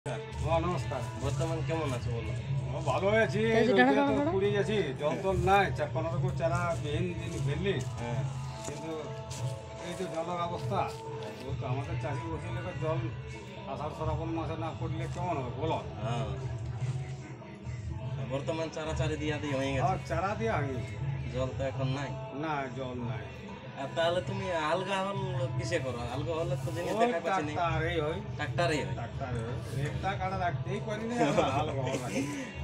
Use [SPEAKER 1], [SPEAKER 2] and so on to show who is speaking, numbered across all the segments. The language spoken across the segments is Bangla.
[SPEAKER 1] নমস্কার।
[SPEAKER 2] বর্তমান কেমন আছে বলো?
[SPEAKER 1] ভালো আছি, পুড়ে গেছি, জল টল নাই, কোনো রকম চারা বিহীন দিন ফেললি, কিন্তু এই যে জলের অবস্থা, তো আমাদের চাষি বসিলে জল আষাঢ় শ্রাবণ মাসে না পড়লে কেমন হবে বলো?
[SPEAKER 2] বর্তমান চারা চারি দিয়া দিয়ে হয়ে গেছে,
[SPEAKER 1] চারা দিয়ে হয়ে গেছে,
[SPEAKER 2] জল তো এখন নাই।
[SPEAKER 1] না জল নাই।
[SPEAKER 2] আর তাহলে তুমি আলগা হল কিসে করো? আলগা হলে তো জিনিস দেখা পাচ্ছি না।
[SPEAKER 1] ট্রাক্টরেই হয়,
[SPEAKER 2] ট্রাক্টরেই হয়,
[SPEAKER 1] ট্রাক্টরে হয়, রেটটা কাটা রাখতেই পারি না।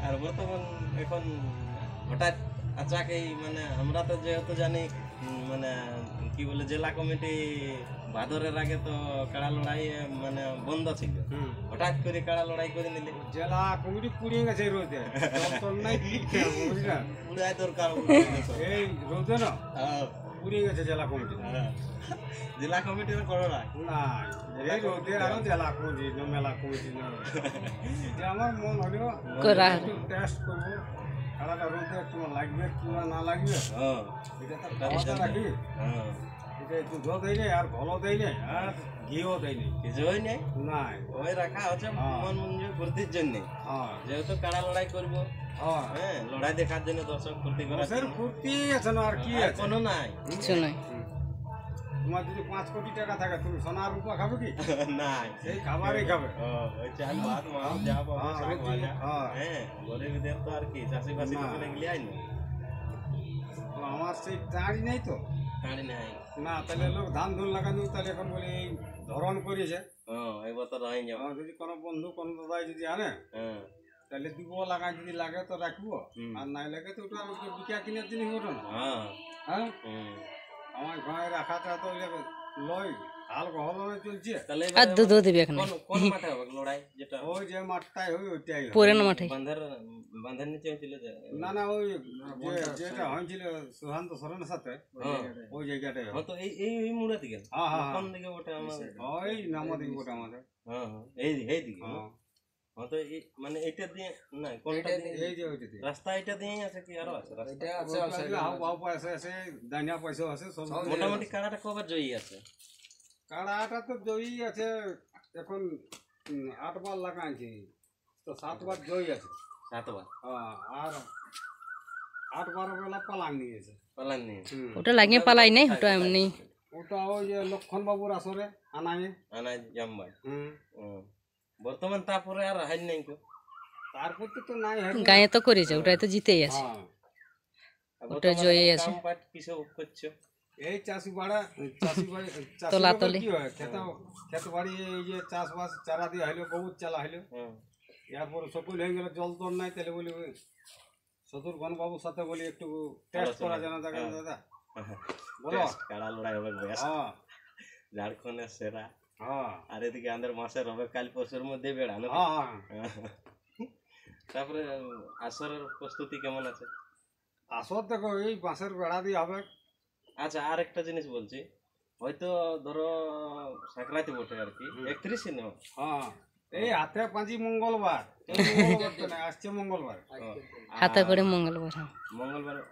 [SPEAKER 2] আর বর্তমান এখন হঠাৎ আচাকেই মানে আমরা তো যেহেতু জানি মানে কি বলে জেলা কমিটি ভাদরের আগে তো কাড়া লড়াই মানে বন্ধ ছিল, হঠাৎ করে কাড়া লড়াই করে নিলে।
[SPEAKER 1] জেলা কমিটি পুড়িয়ে গেছে রোদে,
[SPEAKER 2] পুরাই দরকার
[SPEAKER 1] এই রোদে না পুড়িয়ে গেছে জেলা কমিটি।
[SPEAKER 2] জেলা কমিটির করো না,
[SPEAKER 1] এই রোদে আরো জেলা কমিটি মেলা কমিটি আমার মন হলেও টেস্ট করবো কাড়াটা রোদে তোমার লাগবে কিংবা না লাগবে, এটা রাখি। এটা একটু দুধ দেয় নেই আর ভালো দেয় নেই আর ঘিও দেয় নেই,
[SPEAKER 2] কিছুই নেই,
[SPEAKER 1] নাই
[SPEAKER 2] ওই রাখা হচ্ছে মন মঞ্জুর ফুর্তির জন্য। যেহেতু কাড়া লড়াই করবো, হ্যাঁ লড়াই দেখার জন্য, দর্শক ফুর্তি করার জন্য।
[SPEAKER 1] ফুর্তি আছে না, আর কি আছে?
[SPEAKER 2] কোনো নাই,
[SPEAKER 3] কিছু নাই।
[SPEAKER 1] তোমার যদি 5 কোটি টাকা থাকে তুমি সোনা রূপা খাবে কি?
[SPEAKER 2] নাই,
[SPEAKER 1] সেই খাবারই খাবে।
[SPEAKER 2] ওই চাল ভাত মাছ যা পাবো শাক ভাজা। হ্যাঁ গরিবদের তো আর কি চাষিবাসি করে গেলে আই না।
[SPEAKER 1] আমার সেই টাড়ি নেই তো,
[SPEAKER 2] টাড়ি নাই
[SPEAKER 1] না তাহলে লোক ধান ধুন লাগানো, তাহলে এখন বলে এই ধরন করেছে।
[SPEAKER 2] এই বছর হয়ে যাবো।
[SPEAKER 1] যদি কোনো বন্ধু কোনো দাদাই যদি আনে তাহলে দিব, লাগাই যদি লাগে তো রাখবো, আর নাই লাগে তো ওটা বিকা কিনার জিনিস ওঠো না। হ্যাঁ আমার ঘরে রাখাটা তো লয়, হাল গহল চলছে।
[SPEAKER 3] আর দুধও দিবে এখন।
[SPEAKER 2] কোন মাঠে হবে লড়াই? যেটা
[SPEAKER 1] ওই যে মাঠটাই হয় ওইটাই
[SPEAKER 3] পুরানো মাঠে,
[SPEAKER 2] বাঁধের নিচে হয়েছিল যে?
[SPEAKER 1] না ওই যেটা হয়েছিল সুশান্ত সরেনের সাথে, ওই জায়গাটাই হয়।
[SPEAKER 2] তো এই মুড়ে দিকে কোন দিকে ওটা? আমাদের
[SPEAKER 1] ওই নামা দিকে ওটা আমাদের,
[SPEAKER 2] এই দিকে। তো মানে এটা দিয়ে না, কোনটা দিয়ে?
[SPEAKER 1] এই যে ওইটা দিয়ে
[SPEAKER 2] রাস্তা এটা দিয়েই আছে কি আরো আছে রাস্তা?
[SPEAKER 1] এটা আছে, হাও বাউ পয়সা আছে, দানিয়া পয়সা আছে, সব
[SPEAKER 2] মোটামুটি কাড়াটা কবার জয়ী আছে?
[SPEAKER 1] কাড়াটা তো জয়ী আছে এখন 8 বার লাগাইছি, তো 7 বার জয়ী আছে।
[SPEAKER 2] 7 বার?
[SPEAKER 1] আর 8 বার বেলা পালাং নিয়েছে।
[SPEAKER 2] পালান নিয়ে
[SPEAKER 3] ওটা লাগিয়ে পালাই নাই, ওটা এমনি।
[SPEAKER 1] ওটা ওই যে লক্ষণ বাবুর আসরে আনাই
[SPEAKER 2] জামবাই। বর্তমান তারপরে আর হাই নাই কেউ,
[SPEAKER 1] তারপর তো নাই,
[SPEAKER 3] গায়ে তো করেছে, ওটাই তো জিতেই আছে, ওটা জয়ী আছে।
[SPEAKER 2] কিসে করছো?
[SPEAKER 1] এই চাষি বাড়ি
[SPEAKER 3] তোলাতলি
[SPEAKER 1] কি হয়, ক্ষেত বাড়ি, এই যে চাষবাস চারা দিয়ে হইলো, বহুত চালা হইলো, এরপর সকল হয়ে গেল, জল তোর নাই, তাহলে বলি শত্রুঘ্ন বাবুর সাথে বলি একটু টেস্ট করা যায় না দাদা, বলো
[SPEAKER 2] কাড়া লড়াই হবে ঝাড়খণ্ডের সেরা। আর এদিকে আমাদের মাসের হবে কাল পরশুর মধ্যে বেড়ানো। তারপরে আসরের প্রস্তুতি কেমন আছে?
[SPEAKER 1] আসর দেখো এই বাঁশের বেড়া দিয়ে হবে।
[SPEAKER 2] আচ্ছা আর একটা জিনিস বলছি, হয়তো ধরো সংক্রান্তি বটে আর কি, 31 নেও।
[SPEAKER 1] এই হাতে পাঁচি মঙ্গলবার আসছে, মঙ্গলবার
[SPEAKER 3] হাতে করে মঙ্গলবার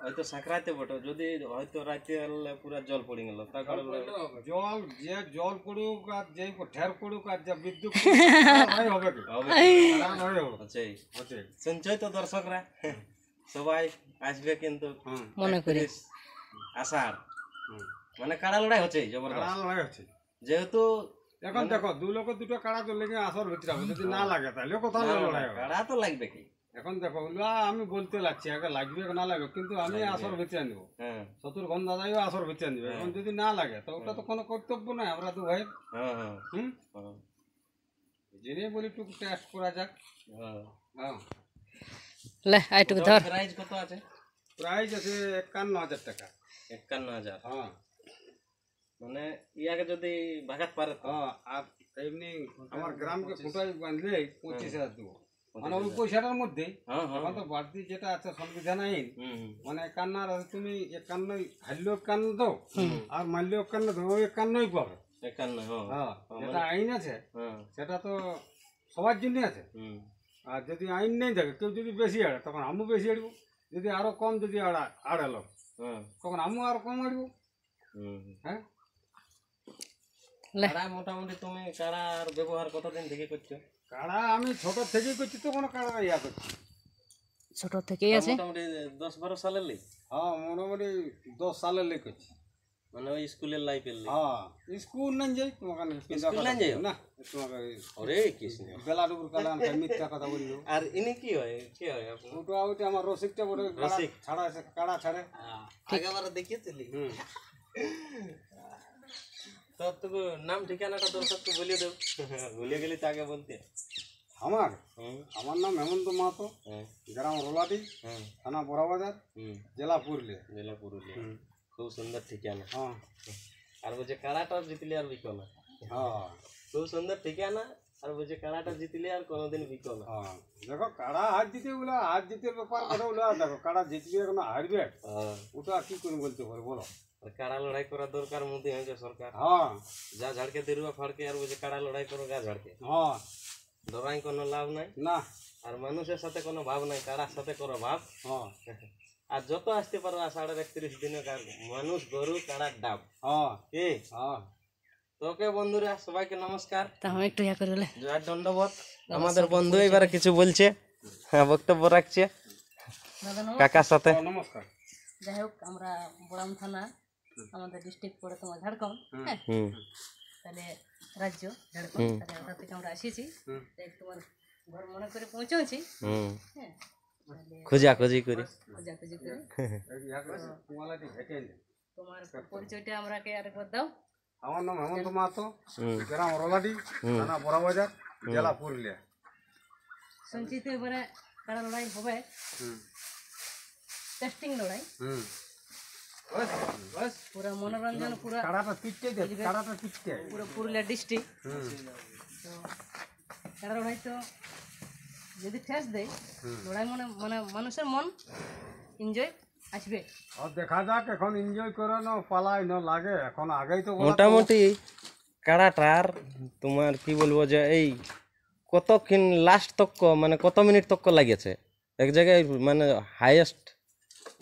[SPEAKER 2] হয়তো সংক্রান্তি বটে, যদি হয়তো রাতে পুরা জল পড়ে গেল, তারপরে
[SPEAKER 1] জল যে জল পড়ুক আর যে ঠের পড়ুক আর যা বিদ্যুৎ হবে
[SPEAKER 2] শুনছই তো দর্শকরা, সবাই আসবে কিন্তু
[SPEAKER 3] মনে করি
[SPEAKER 2] আষাঢ় মানে কাড়া লড়াই হচ্ছে জবরদস্ত। যেহেতু
[SPEAKER 1] এখন দেখো দু লোক দুটো কাড়া তো লেগে আসর ভিতরে হবে, যদি না লাগে তাহলে কোথাও লড়াই হবে।
[SPEAKER 2] কাড়া তো লাগবে কি,
[SPEAKER 1] এখন দেখো আমি বলতে লাগছি আগে লাগবে না লাগবে, কিন্তু আমি আসর ভিতরে আনবো, শত্রুঘ্ন দাদাইও আসর ভিতরে আনবে। এখন যদি না লাগে তো ওটা তো কোনো কর্তব্য নয়, আমরা তো ভাই জেনে বলি একটু টেস্ট করা যাক।
[SPEAKER 3] লে আইটুকু ধর।
[SPEAKER 2] প্রাইস কত আছে?
[SPEAKER 1] প্রাইস আছে 51,000 টাকা।
[SPEAKER 2] 51,000? মানে ইয়াকে যদি ভাগাত পারে
[SPEAKER 1] আর এমনি আমার গ্রামকে খুঁটাই বাঁধলে 25,000 দেবো, মানে ওই পয়সাটার মধ্যে। এখন তো বাড়তি যেটা আছে সংবিধান আইন, মানে 51 আর তুমি 51 হারলেও 51 দাও আর মারলেও 51 দাও, ওই 51ই পাবে।
[SPEAKER 2] 51
[SPEAKER 1] যেটা আইন আছে সেটা তো সবার জন্য আছে। আর যদি আইন নেই থাকে, কেউ যদি বেশি আড়ে তখন আমিও বেশি আড়বো, যদি আরো কম যদি আড়ালো তখন আমিও আরো কম আড়বো। হ্যাঁ
[SPEAKER 2] মোটামুটি তুমি কাড়ার ব্যবহার কতদিন থেকে করছো?
[SPEAKER 1] কাড়া আমি ছোট থেকেই করছি তো কোনো কাড়া ইয়া করছি।
[SPEAKER 3] ছোট থেকেই আছে।
[SPEAKER 2] মোটামুটি 10-12 সালের লি?
[SPEAKER 1] হ্যাঁ মোটামুটি 10 সালের লেগে করছি।
[SPEAKER 2] মানে ওই স্কুলের লাইফের লি?
[SPEAKER 1] হ্যাঁ স্কুল নাই যাই তোমাকে
[SPEAKER 2] স্কুল নাই যাই
[SPEAKER 1] না তোমাকে
[SPEAKER 2] ওরে কৃষ্ণ
[SPEAKER 1] বেলাটুকুর কালে আমি মিথ্যা কথা বলি।
[SPEAKER 2] আর ইনি কি হয় আপনি?
[SPEAKER 1] ওটা আমার রসিকটা বলে
[SPEAKER 2] রসিক?
[SPEAKER 1] ছাড়া কাড়া ছাড়ে।
[SPEAKER 2] আগেবার দেখিয়েছিলি? তো তোকে নাম ঠিকানাটা দর্শককে বলে দেব, ভুলে গেলি তো আগে বলতে।
[SPEAKER 1] আমার নাম হেমন্ত মাহাতো, গ্রাম রোলাটি, থানা বড়াবাজার, জেলা পুরুলিয়া।
[SPEAKER 2] জেলা পুরুলিয়া। খুব সুন্দর ঠিকানা।
[SPEAKER 1] হ্যাঁ
[SPEAKER 2] আর বলছে কাড়াটা জিতলে আর বিকো না।
[SPEAKER 1] হ্যাঁ
[SPEAKER 2] খুব সুন্দর ঠিকানা। আর বলছে কাড়াটা জিতলে আর কোনোদিন বিকো না।
[SPEAKER 1] হ্যাঁ দেখো কাড়া হার জিতে বলে হার জিতের ব্যাপার কথা বলে দেখো কাড়া জিতবে এখন হারবে ওটা কি করে বলতে পারে বলো।
[SPEAKER 2] কাড়া লড়াই করা দরকার মোদি হয়েছে সরকার।
[SPEAKER 1] হ্যাঁ
[SPEAKER 2] যা ঝাড়কে দেরুয়া ফাড়কে আর বলছে কাড়া লড়াই করো গা ঝাড়কে।
[SPEAKER 1] হ্যাঁ
[SPEAKER 2] লড়াই কোনো লাভ নাই
[SPEAKER 1] না।
[SPEAKER 2] আর মানুষের সাথে কোনো ভাব নাই, কাড়ার সাথে করো ভাব।
[SPEAKER 1] হ্যাঁ
[SPEAKER 2] আর যত আসতে পারো 31 দিনে মানুষ গরু কাড়ার ডাব।
[SPEAKER 1] হ্যাঁ
[SPEAKER 2] কি
[SPEAKER 1] হ্যাঁ
[SPEAKER 2] তোকে বন্ধুরা সবাইকে নমস্কার,
[SPEAKER 3] তাও একটু ইয়া করে বলে
[SPEAKER 2] জয় দণ্ডবোধ। আমাদের বন্ধু এবারে কিছু বলছে, হ্যাঁ বক্তব্য রাখছে কাকার সাথে।
[SPEAKER 1] নমস্কার।
[SPEAKER 3] যাই হোক আমরা বড়াম থানা, আমাদের ডিস্ট্রিক্ট পড়ে তোমার ঝাড়খণ্ড, হ্যাঁ তাহলে রাজ্য ঝাড়খণ্ড, তাহলে ওটা থেকে আমরা এসেছি তোমার ঘর মনে করে পৌঁছেছি। হ্যাঁ
[SPEAKER 2] খোঁজাখুঁজি করে
[SPEAKER 3] খোঁজাখুঁজি করে তোমার পরিচয়টা আমরাকে আরেকবার দাও।
[SPEAKER 1] আমার নাম হেমন্ত মাহাতো, গ্রাম রোলাটি, থানা বড়াবাজার, জেলা পুরুলিয়া।
[SPEAKER 3] শুনছি তো এবারে কাড়া লড়াই হবে, টেস্টিং লড়াই, পুরো মনোরঞ্জন, পুরো
[SPEAKER 1] কাড়াটা পিটতে দে, কাড়াটা পিটতে
[SPEAKER 3] পুরো পুরুলিয়া ডিস্ট্রিক্ট। তো কাড়া লড়াই তো যদি ঠেস দেয় লড়াই মনে মানে মানুষের মন এনজয় আসবে।
[SPEAKER 1] দেখা যাক এখন এনজয় করে না পালাই না লাগে এখন আগেই তো
[SPEAKER 2] মোটামুটি কাড়াটার তোমার কি বলবো যে এই কতক্ষণ লাস্ট তক মানে কত মিনিট তক লাগেছে এক জায়গায় মানে হাইয়েস্ট।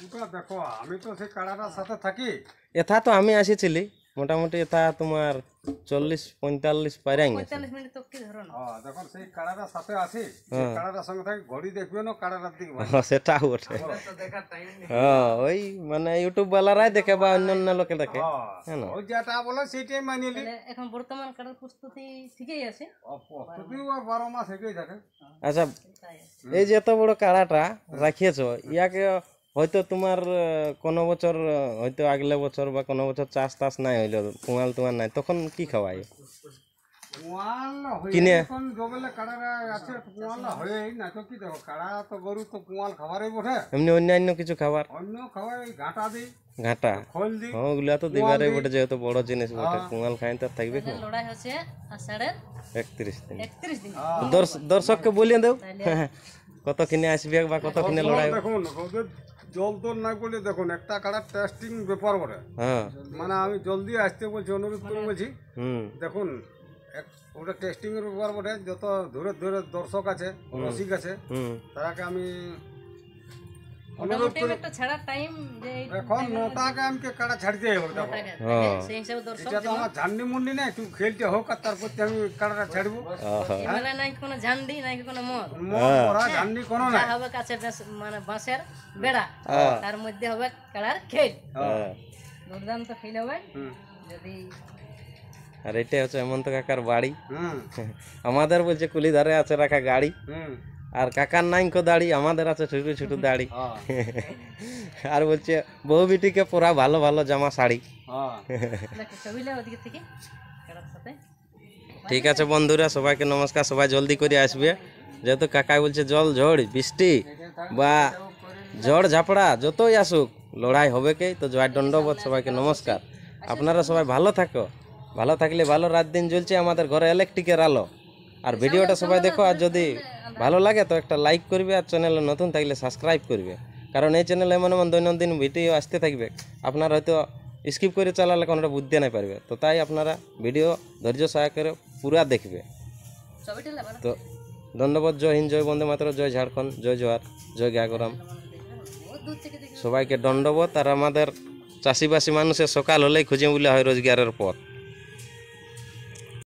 [SPEAKER 1] ওটা দেখো আমি তো সেই কাড়াটার সাথে থাকি।
[SPEAKER 2] এথা তো আমি আসিছিলি মোটামুটি এথা তোমার 40-45 পাইরাই গেছে।
[SPEAKER 3] 45 মিনিট তো কি ধরো না।
[SPEAKER 1] দেখুন সেই কাড়াটার সাথে আছি, কাড়াটার সঙ্গে থাকি, ঘড়ি দেখবে না কাড়াটার দিকে
[SPEAKER 2] সেটাও বটে। হ্যাঁ ওই মানে ইউটিউব বালারাই দেখে বা অন্যান্য লোকে দেখে,
[SPEAKER 1] ওই যেটা বলে সেইটাই মানিয়ে নি।
[SPEAKER 3] এখন বর্তমান কাড়ার প্রস্তুতি ঠিকই আছে,
[SPEAKER 1] প্রস্তুতিও 12 মাস থেকেই থাকে।
[SPEAKER 2] আচ্ছা এই যে এত বড় কাড়াটা রাখিয়েছো, ইয়াকে হয়তো তোমার কোনো বছর হয়তো আগলে বছর বা কোনো বছর চাষ টাস নাই হইলো, কুয়াল তোমার নাই, তখন কি খাওয়াই?
[SPEAKER 1] কিনে এখন জবেলে কাড়ারা আছে কুয়াল হয়েই না তো কি দেখো কাড়া তো গরু তো কুয়াল খাবারই বটে,
[SPEAKER 2] এমনি অন্যান্য কিছু খাবার
[SPEAKER 1] অন্য খাবার ঘাটা দিই,
[SPEAKER 2] ঘাটা
[SPEAKER 1] খোল দিই,
[SPEAKER 2] হ্যাঁ ওগুলা তো দিবারই বটে, যেহেতু বড় জিনিস বটে কুয়াল খাই তো থাকবে না।
[SPEAKER 3] লড়াই হচ্ছে আষাঢ়ের
[SPEAKER 2] 31 দিন।
[SPEAKER 3] 31 দিন।
[SPEAKER 2] দর্শককে বলিয়ে দাও কত কিনে আসবে বা কত কিনে লড়াই।
[SPEAKER 1] দেখুন জল তো নাই বলে দেখুন একটা কাড়া টেস্টিং ব্যাপার বটে,
[SPEAKER 2] হ্যাঁ
[SPEAKER 1] মানে আমি জলদি আসতে বলছি, অনুরোধ করে বলছি। দেখুন ওটা টেস্টিং এর ব্যাপার বটে, যত ধরে ধরে দর্শক আছে রসিক আছে তারাকে আমি অনুরোধ করি
[SPEAKER 3] একটা ছাড়া টাইম যে
[SPEAKER 1] এখন 9টাকে আমাকে কাড়া ছাড়তে হবে। দেখো
[SPEAKER 3] সেই হিসাবে দর্শক
[SPEAKER 1] এটা তো আমার ঝান্ডি মুন্ডি নেই, তুই খেলতে হোক আর তারপর আমি কাড়াটা ছাড়বো।
[SPEAKER 3] এমএলএ নাই কোনো ঝান্ডি নাই কোনো মদ,
[SPEAKER 1] ওরা ঝান্ডি কোনো নাই,
[SPEAKER 3] হবে কাছে মানে বাঁশের বেড়া, তার মধ্যে হবে কাড়ার খেল, দুর্দান্ত খেল হবে। যদি
[SPEAKER 2] আর এটা হচ্ছে হেমন্ত কাকার বাড়ি, আমাদের বলছে কুলি ধারে আছে রাখা গাড়ি, আর কাকার নাইকো দাড়ি, আমাদের আছে ছোট ছোট দাড়ি, আর বলছে বউ বিটিকে পুরা ভালো ভালো জামা শাড়ি। ঠিক আছে বন্ধুরা, সবাইকে নমস্কার, সবাই জলদি করে আসবে, যেহেতু কাকা বলছে জল ঝড় বৃষ্টি বা ঝড় ঝাপড়া যতই আসুক লড়াই হবে কে। তো জয় দণ্ডবোধ, সবাইকে নমস্কার। আপনারা সবাই ভালো থাকো, ভালো থাকলে ভালো রাত দিন জ্বলছে আমাদের ঘরে ইলেকট্রিকের আলো। আর ভিডিওটা সবাই দেখো, আর যদি ভালো লাগে তো একটা লাইক করবে, আর চ্যানেলে নতুন থাকলে সাবস্ক্রাইব করবে, কারণ এই চ্যানেলে এমন এমন দৈনন্দিন ভিডিও আসতে থাকবে, আপনারা হয়তো স্কিপ করে চালালে কোনোটা বুঝতে না পারবে। তো তাই আপনারা ভিডিও ধৈর্য সহকারে পুরা দেখবে। তো ধন্যবাদ। জয় হিন্দ, জয় বন্দে মাতরম, জয় ঝাড়খণ্ড, জয় জোহার, জয় গাগরাম, সবাইকে দণ্ডবোধ। আর আমাদের চাষিবাসী মানুষের সকাল হলেই খুঁজে বলে হয় রোজগারের পথ।